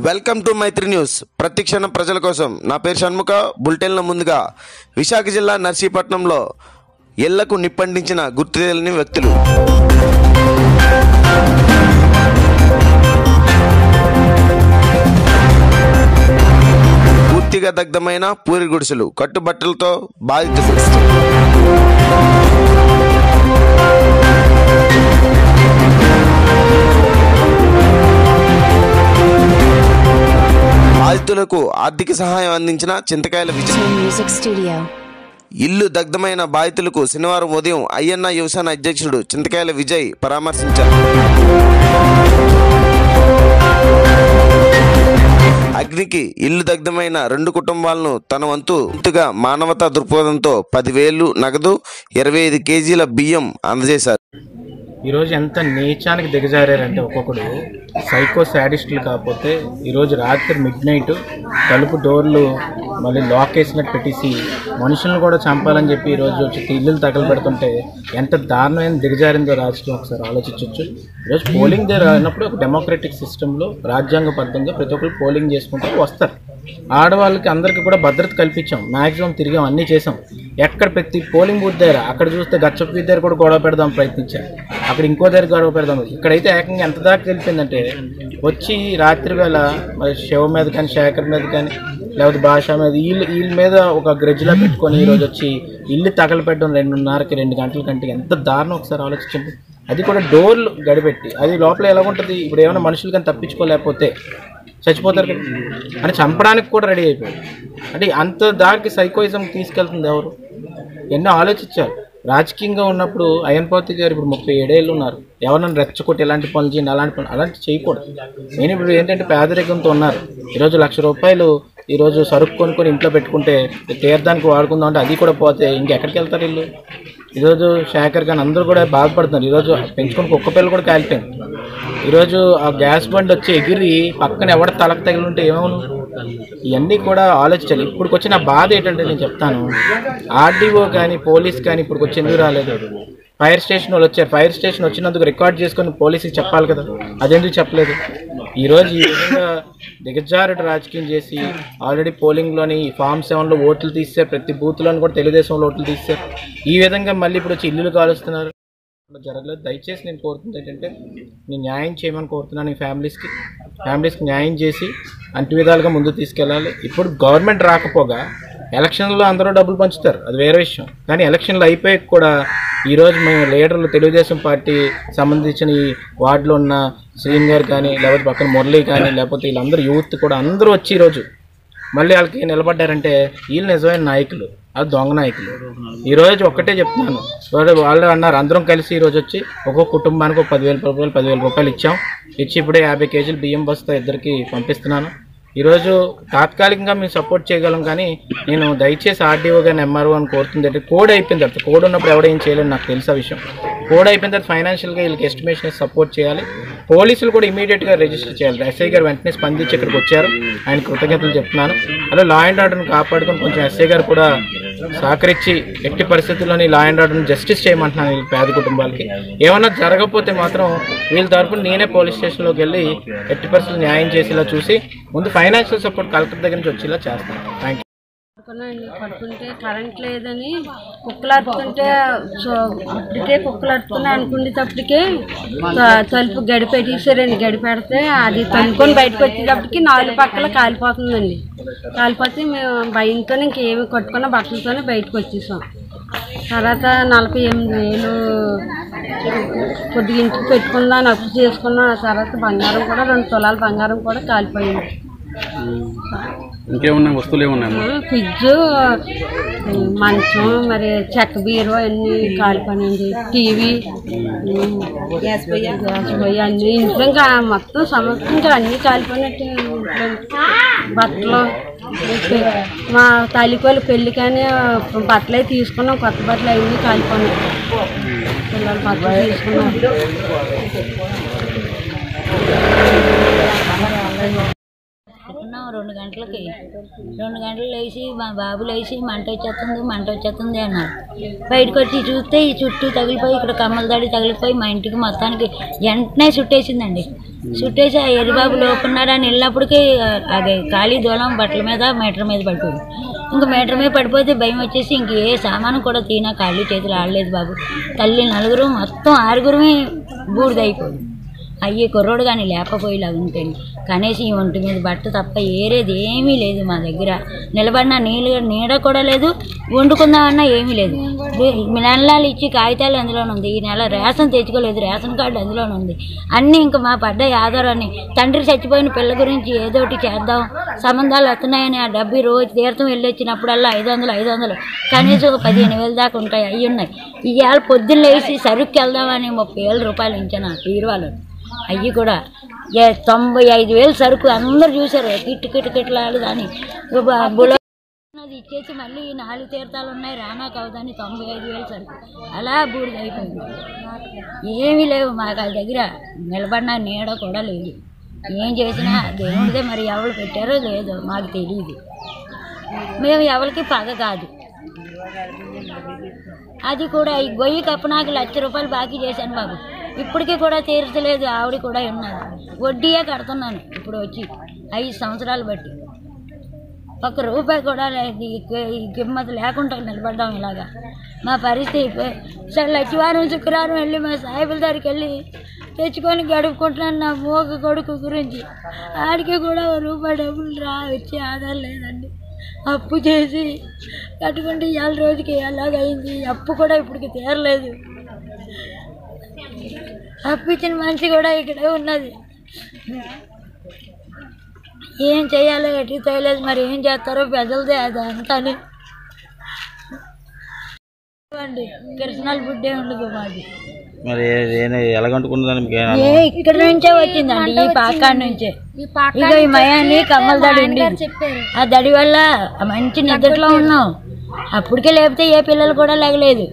Welcome to Maithri news. ప్రతిక్షణ ప్రజల కోసం. నా పేరు షణ్ముఖ. బులెటిన్ల ముందుగా విశాఖ జిల్లా నర్సీపట్నంలో ఇళ్లకు నిప్పండించిన గుర్తు తెలియని వ్యక్తులు. పూర్తిగా దగ్ధమైన పూరి గుడిసెలు, కట్టుబట్టలతో బాధితులు. బాధితులకు ఆర్థిక సహాయం అందించిన చింతకాయల విజయ్. ఇల్లు దగ్ధమైన బాధితులకు శనివారం ఉదయం అయ్యన్న యువసేన అధ్యక్షుడు చింతకాయల విజయ్ పరామర్శించారు. అగ్నికి ఇల్లు దగ్ధమైన 2 కుటుంబాలను తన వంతుగా మానవతా దృక్పథంతో 10,000 నగదు, 25 కేజీల బియ్యం అందజేశారు. ఈరోజు ఎంత నీచానికి దిగజారంటే ఒక్కొక్కడు సైకో శాడిస్టులు. కాకపోతే ఈరోజు రాత్రి మిడ్నైట్ తలుపు డోర్లు మళ్ళీ లాక్ వేసినట్టు పెట్టేసి మనుషులను కూడా చంపాలని చెప్పి ఈరోజు వచ్చి ఇల్లులు తగలబెడుతుంటే ఎంత దారుణమైన దిగజారిందో రాజకీయం ఒకసారి ఆలోచించవచ్చు. ఈరోజు పోలింగ్ దగ్గర అయినప్పుడు ఒక డెమోక్రటిక్ సిస్టంలో రాజ్యాంగబద్ధంగా ప్రతి ఒక్కరు పోలింగ్ చేసుకుంటూ వస్తారు. ఆడవాళ్ళకి అందరికీ కూడా భద్రత కల్పించాం, మ్యాక్సిమం తిరిగాం, అన్నీ చేసాం. ఎక్కడ ప్రతి పోలింగ్ బూత్ దగ్గర అక్కడ చూస్తే గచ్చప్ప దగ్గర కూడా గొడవ పెడదాం ప్రయత్నించారు, అక్కడ ఇంకో దగ్గర గొడవ పెడదాం. ఇక్కడైతే ఏకంగా ఎంత దాకా తెలిపిందంటే వచ్చి రాత్రి వేళ మరి శివ మీద కానీ శేఖర్ మీద కానీ లేకపోతే భాష మీద వీళ్ళ మీద ఒక గ్రెడ్జ్లా పెట్టుకొని ఈరోజు వచ్చి ఇల్లు తగలపెట్టడం 2:30కి 2 గంటల కంటే ఎంత దారుణం ఒకసారి ఆలోచించండి. అది కూడా డోర్లు గడిపెట్టి, అది లోపల ఎలా ఉంటుంది. ఇప్పుడు ఏమైనా మనుషులు కానీ తప్పించుకోలేకపోతే చచ్చిపోతారు కదా అని చంపడానికి కూడా రెడీ అయిపోయారు. అంటే అంత దానికి సైకోయిజం తీసుకెళ్తుంది ఎవరు? ఎన్నో ఆలోచించారు. రాజకీయంగా ఉన్నప్పుడు అయ్యన్పాతి గారు ఇప్పుడు 37 ఏళ్ళు ఉన్నారు. ఎవరన్నా రెచ్చగొట్టి ఎలాంటి పనులు చేయండి, అలాంటి చేయకూడదు. నేను ఇప్పుడు ఏంటంటే పేదరికంతో ఉన్నారు. ఈరోజు ₹1,00,000 ఈరోజు సరుకు కొనుక్కొని ఇంట్లో పెట్టుకుంటే తీర్థానికి వాడుకుందాం అంటే అది కూడా పోతే ఇంకెక్కడికి వెళ్తారు వీళ్ళు? ఈరోజు శేఖర్ కానీ అందరూ కూడా బాధపడుతున్నారు. ఈరోజు పెంచుకొని కుక్క పిల్లలు కూడా కాలిపోయింది. ఈరోజు ఆ గ్యాస్ బండ్ వచ్చి ఎగిరి పక్కన ఎవడ తలకు తగిలి ఉంటే ఏమవును? ఇవన్నీ కూడా ఆలోచించాలి. ఇప్పుడు వచ్చిన బాధ ఏంటంటే నేను చెప్తాను, ఆర్డీఓ కానీ పోలీస్ కానీ ఇప్పుడు వచ్చి ఎందుకు రాలేదు? ఫైర్ స్టేషన్ వాళ్ళు వచ్చారు. ఫైర్ స్టేషన్ వచ్చినందుకు రికార్డ్ చేసుకొని పోలీసుకి చెప్పాలి కదా, అదెందుకు చెప్పలేదు? ఈరోజు ఈ విధంగా దిగజారుడు రాజకీయం చేసి ఆల్రెడీ పోలింగ్లోని ఫామ్ 7లో ఓట్లు తీశారు, ప్రతి బూత్లోని కూడా తెలుగుదేశంలో ఓట్లు తీశారు. ఈ విధంగా మళ్ళీ ఇప్పుడు వచ్చి ఇల్లులు కాలుస్తున్నారు. జరగలేదు. దయచేసి నేను కోరుతుంది ఏంటంటే నేను న్యాయం చేయమని కోరుతున్నాను. ఈ ఫ్యామిలీస్కి న్యాయం చేసి అన్ని విధాలుగా ముందుకు తీసుకెళ్ళాలి. ఇప్పుడు గవర్నమెంట్ రాకపోగా ఎలక్షన్లో అందరూ డబ్బులు పంచుతారు, అది వేరే విషయం. కానీ ఎలక్షన్లు అయిపోయాక కూడా ఈరోజు మేము లీడర్లు తెలుగుదేశం పార్టీ సంబంధించిన ఈ వార్డులో ఉన్న శ్రీన్ గారు కానీ లేకపోతే పక్కన మురళి కానీ లేకపోతే వీళ్ళందరూ యూత్ కూడా అందరూ వచ్చి ఈరోజు మళ్ళీ వాళ్ళకి నిలబడ్డారంటే వీళ్ళు నిజమైన నాయకులు, అది దొంగ నాయకులు. ఈరోజు ఒక్కటే చెప్తున్నాను, వాళ్ళు అన్నారు అందరం కలిసి ఈరోజు వచ్చి ఒక్కొక్క కుటుంబానికి ఒక 10,000 రూపాయలు ఇచ్చాం. ఇచ్చి ఇప్పుడే 50 కేజీలు బియ్యం బస్తా ఇద్దరికి పంపిస్తున్నాను. ఈరోజు తాత్కాలికంగా మేము సపోర్ట్ చేయగలం, కానీ నేను దయచేసి ఆర్డీఓ కానీ ఎంఆర్ఓ అని కోరుతుంది అంటే కోడ్ అయిపోయిన తర్వాత, కోడ్ ఉన్నప్పుడు ఎవడేం చేయలేదు నాకు తెలుసా విషయం. కోడ్ అయిపోయిన తర్వాత ఫైనాన్షియల్గా వీళ్ళకి ఎస్టిమేషన్ సపోర్ట్ చేయాలి. పోలీసులు కూడా ఇమీడియట్గా రిజిస్టర్ చేయాలి. ఎస్ఐ గారు వెంటనే స్పందించి ఇక్కడికి వచ్చారు, ఆయన కృతజ్ఞతలు చెప్తున్నాను. అలా లా అండ్ ఆర్డర్ని కాపాడుకొని కొంచెం ఎస్ఐ గారు కూడా సహకరించి ఎట్టి పరిస్థితుల్లోని లా అండ్ ఆర్డర్ని జస్టిస్ చేయమంటున్నాను. వీళ్ళ పేద కుటుంబాలకి ఏమన్నా జరగకపోతే మాత్రం వీళ్ళ తరపున నేనే పోలీస్ స్టేషన్లోకి వెళ్ళి ఎట్టి పరిస్థితులు న్యాయం చేసేలా చూసి ముందు ఫైనాన్షియల్ సపోర్ట్ కలెక్టర్ దగ్గర నుంచి వచ్చేలా చేస్తాను. Thank you. పడుకుంటే కరెంట్ లేదని కుక్కలు అరుపుతుంటే అప్పటికే కుక్కలు అరుపుతున్నాయి అనుకునేటప్పటికే తలుపు గడిపెట్టేసారండి. గడిపెడితే అది తనుకొని బయటకు వచ్చేటప్పటికి 4 పక్కల కాలిపోతుందండి. కాలిపోతే మేము భయంతో ఇంకేమి కట్టుకున్న బట్టలతోనే బయటకు వచ్చేసాం. తర్వాత 48,000 కొద్దిగా ఇంటికి పెట్టుకుందాం అప్పు చేసుకున్నాం. తర్వాత బంగారం కూడా 2 తులాల బంగారం కూడా కాలిపోయింది. ఇంకేమున్నాయి వస్తువులు ఏమున్నాయి? ఫ్రిడ్జ్, మంచం, మరి చెక్క బీరు అన్నీ కాలిపోయినాయండి. టీవీ, గ్యాస్ పొయ్యి అన్నీ ఇంట్లో ఇంకా మొత్తం సమస్య ఇంకా అన్నీ కాలిపోయినట్టు. బట్టలు మా తల్లికోళ్ళు పెళ్ళి కానీ బట్టలు అవి తీసుకున్నాం, కొత్త బట్టలు అవన్నీ కాలిపోయినాయి. పిల్లల బట్టలు తీసుకున్నాం. పడుకున్నాం 2 గంటలకి. 2 గంటలు లేచి మా బాబు లేచి మంట వచ్చేస్తుంది అన్నారు. బయటకు వచ్చి చూస్తే ఈ చుట్టూ తగిలిపోయి ఇక్కడ కమ్మల దాడి తగిలిపోయి మా ఇంటికి మొత్తానికి వెంటనే చుట్టేసిందండి. చుట్టేసి ఆ ఎర్రబాబు లోపున్నాడని వెళ్ళినప్పటికీ అది ఖాళీ దూలం బట్టల మీద మీటర్ మీద పడిపోయింది. ఇంకా మీటర్ మీద పడిపోతే భయం వచ్చేసి ఇంక ఏ సామాను కూడా తీనా ఖాళీ చేతులు ఆడలేదు బాబు. తల్లి నలుగురు మొత్తం 6గురిమే బూడిదైపోయింది. అయ్యి కుర్రోడు కానీ లేకపోయేలాగా ఉంటుంది. కనీసం ఈ ఒంటి మీద బట్ట తప్ప ఏరేది ఏమీ లేదు మా దగ్గర. నిలబడిన నీడ కూడా లేదు, వండుకుందామన్నా ఏమీ లేదు. నెలలు ఇచ్చి కాగితాలు అందులోనే ఉంది. ఈ నెల రేషన్ తెచ్చుకోలేదు, రేషన్ కార్డు అందులోనే ఉంది. అన్నీ ఇంకా మా పడ్డ ఆధారాన్ని తండ్రి చచ్చిపోయిన పిల్ల గురించి ఏదో ఒకటి చేద్దాం, సంబంధాలు వస్తున్నాయని ఆ డబ్బు రోజు తీర్థం వెళ్ళి వచ్చినప్పుడల్లా 500 కనీసం 15,000 దాకా ఉంటాయి. అవి ఉన్నాయి. ఇవాళ పొద్దున్న లేచి సరుక్కి వెళ్దామని 30,000 రూపాయలు ఇచ్చాను బీరువాలో. అవి కూడా 95,000 సరుకు అందరు చూశారు. కిట్లాడు దాన్ని అది ఇచ్చేసి మళ్ళీ 4 తీర్థాలు ఉన్నాయి రానా కావదని 95,000 సరుకు అలా బూడిదైపోయింది. ఏమీ లేవు మాకు వాళ్ళ దగ్గర. నిలబడిన నీడ కూడా లేదు. ఏం చేసినా దేవుడిదే, మరి ఎవరు పెట్టారో లేదో మాకు తెలియదు. మేము ఎవరికి పగ కాదు. అది కూడా ఈ గొయ్యి కప్పనాకి 1,00,000 రూపాయలు బాకీ చేశాను బాబు. ఇప్పటికీ కూడా తీర్చలేదు. ఆవిడ కూడా ఉన్నది. వడ్డీయే కడుతున్నాను ఇప్పుడు వచ్చి 5 సంవత్సరాలు బట్టి. 1 రూపాయి కూడా కిమ్మత లేకుండా నిలబడ్డాం. ఇలాగా మా పరిస్థితి. సరే లచ్చివారం శుక్రవారం వెళ్ళి మా సాయిబుల దగ్గరికి వెళ్ళి తెచ్చుకొని గడుపుకుంటున్నాను నా మోగ కొడుకు గురించి. ఆడికి కూడా 1 రూపాయి డబ్బులు వచ్చే ఆధారం లేదండి. అప్పు చేసి కట్టుకుంటే ఇవాళ రోజుకి ఎలాగైంది. అప్పు కూడా ఇప్పటికి తీరలేదు. అప్పు ఇచ్చిన మనిషి కూడా ఇక్కడే ఉన్నది. ఏం చేయాలో ఎటు తెలియలేదు. మరి ఏం చేస్తారో పెద్దలదే అదంతా అండి. కిరసనాలు బుడ్డే ఉండదు మాది. మరి ఎలాగంటుకున్నదని ఇక్కడ నుంచే వచ్చిందండి, ఈ పాకాడ నుంచే. ఇక ఈ మయాన్ని కమ్మల దడి ఉండేది. ఆ దడి వల్ల మంచి నిద్రలో ఉన్నాం. అప్పటికే లేకపోతే ఏ పిల్లలు కూడా లేగలేదు.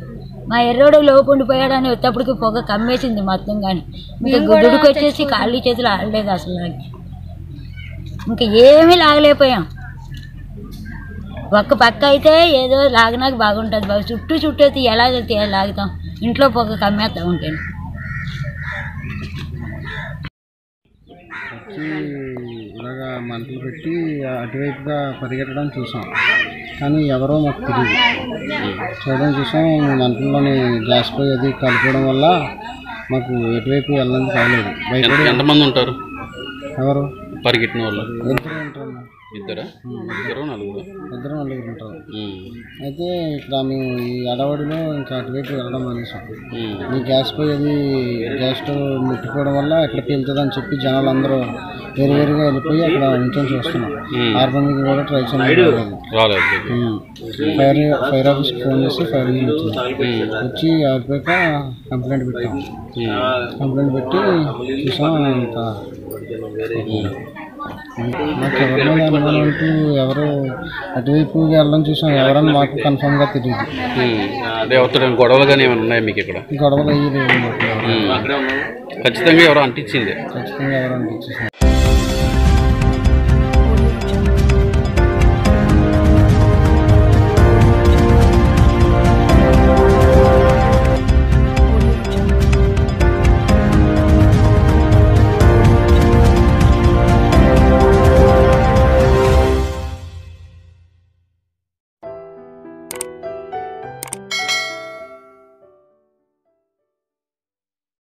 మా ఎర్రోడు లోపు ఉండిపోయాడని వచ్చేప్పటికి పొగ కమ్మేసింది మొత్తం. కానీ ఇంకా గుడ్డుకు వచ్చేసి కాళ్ళు చేతులు ఆడలేదు అసలు. నాకు ఇంకా ఏమీ లాగలేకపోయాం. ఒక్క పక్క అయితే ఏదో లాగినాక బాగుంటుంది బాబు. చుట్టూ అయితే ఎలా లాగుతాం? ఇంట్లో పొగ కమ్మేస్తా ఉంటాను. ఇలాగా మంటలు పెట్టి అటువైపుగా పరిగెట్టడం చూసాం. కానీ ఎవరో మాకు తెలియదు. చూడడం చూసాం. మంటల్లోని గ్యాస్ పొయ్యి అది కలుపుకోవడం వల్ల మాకు ఎటువైపు వెళ్ళడానికి కాలేదు. భయపడి ఎంతమంది ఉంటారు? ఎవరు పరిగెట్టిన వాళ్ళు? ఇద్దరు నలుగురు ఉంటారు. అయితే ఇక్కడ మేము ఈ అడవాడిలో ఇంకా అటువైపు వెళ్ళడం అనేసాం. ఈ గ్యాస్ పొయ్యి అది గ్యాస్ స్టవ్ ముట్టుకోవడం వల్ల ఎట్లా పేలుతుందని చెప్పి జనాలు అందరూ వేరువేరుగా వెళ్ళిపోయి అక్కడ ఉంచని చూస్తున్నాం. ఆర్బన్కి కూడా ట్రై చేయలేదు. ఫైర్ ఆఫీస్కి ఫోన్ చేసి ఫైర్ ఇంజిన్ వచ్చి ఆగిపోయాక కంప్లైంట్ పెట్టాం. కంప్లైంట్ పెట్టి చూసాం. ఇంకా మాకు ఎవరి మీద అనుమానం అంటూ ఎవరు అటువైపు వెళ్ళడం చూసాం. ఎవరన్నా మాకు కన్ఫర్మ్గా తెలియదు. గొడవలు కానీ ఏమైనా ఉన్నాయి మీకు ఇక్కడ? గొడవలు అయ్యి ఖచ్చితంగా ఎవరో అంటించింది. ఖచ్చితంగా ఎవరో అంటించేసారు.